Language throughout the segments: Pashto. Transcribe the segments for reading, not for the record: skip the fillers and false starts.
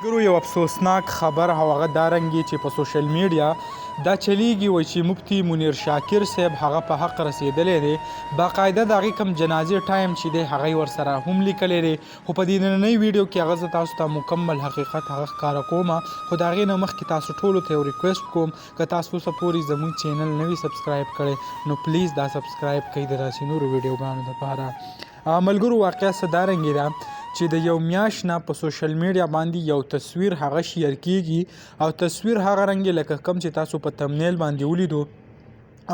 ګرو یو افسوسناک خبر هغه دا رنګي چې په سوشل میډیا دا چلیږي وای چې مفتی منیر شاکر صاحب هغه په حق رسیدلې دی باقاعده د هغې کوم جنازې ټایم چې دی هغه یې ورسره هم لیکلی دی خو په دې نننۍ ویډیو کې هغه زه تاسو ته مکمل حقیقت هغه ښکاره کوم خو د هغې نه مخکې تاسو ټولو ته یو ریکویسټ کوم که تاسو اوسه پورې زموږ چینل نه وي سبسکرایب کړی نو پلیز دا سبسکرایب کړئ د داسې نورو ویډیوګانو دپاره ملګرو واقعه څه دا رنګې ده چې د یو میاشت نه په سوشل میډیا باندې یو تصویر هغه شیر کیږي او تصویر هغه رنګ لکه کم چې تاسو په تمنیل باندې ولیدو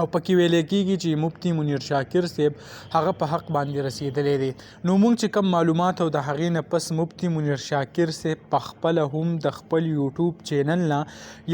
او پکې ویل کېږي چې مفتی منیر شاکر صاحب هغه په حق باندې رسیدلی دی نو موږ چې کم معلومات او د هغې نه پس مفتی منیر شاکر صاحب په خپله هم د خپل یوټیوب چینل نه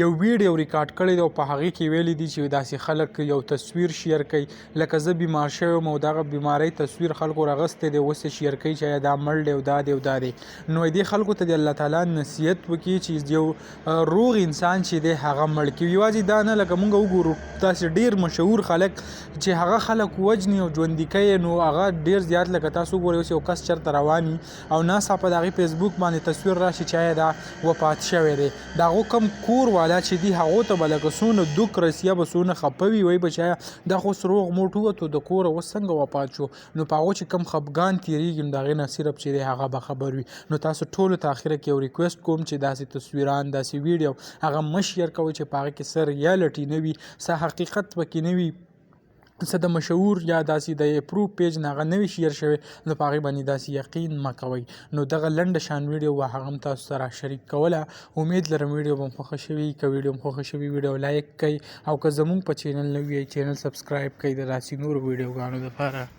یو ویډیو ریکارډ کړی دی او په هغې کې ویلي دي چې داسې خلک یو تصویر شیر کوي لکه زه بیمار شوی یم او دغه بیمارۍ تصویر خلکو راغستی دی اوس یې شیر کوي چې دا مړ دی او دا دی او دا دی نو دې خلکو ته د الله تعالی نصیحت وکړي چې یو روغ انسان چې دی هغه مړ کړي یوازې دا نه لکه موږ وګورو داسې ډېر مشهور خلک چې هغه خلک وجني او ژوندي کوي نو هغه ډېر زیات لکه تاسو وګورئ اوس یو کس چېرته روان وي او ناڅاپه د هغې فیسبوک باندې تصویر راشي چې دا وفات شوی دی د هغو کم کور والا چې دي هغو ته به لکه څونه دوک رسي یا به څونه خفه وي وایي به چې دا خو اوس روغ موټ ووتو د کوره اوس څنګه وفات شو نو په هغو چې کم خفګان تېرېږي نو د هغې نه صرف چې دی هغه به خبر وي نو تاسو ټولو ته اخره کې یو ریکویسټ کوم چې داسې تصویران داسې ویډیو هغه مه شیر کوئ چې په هغې کې څه ریالټي نه وي څه حقیقت پکې نه وي څه د مشهور یا داسې د اپروف پیج نه هغه نه وي شیر شوی نو په هغې باندې داسې یقین مه کوئ نو دغه لنډه شان ویډیو به هغه هم تاسو سره شریک کوله امید لرم ویډیو به مو خوښه شوي که ویډیو مو خوښه شوي ویډیو لایک کړئ او که زموږ په چینل نه وي چینل سبسکرایب کړئ د داسې نورو ویډیوګانو دپاره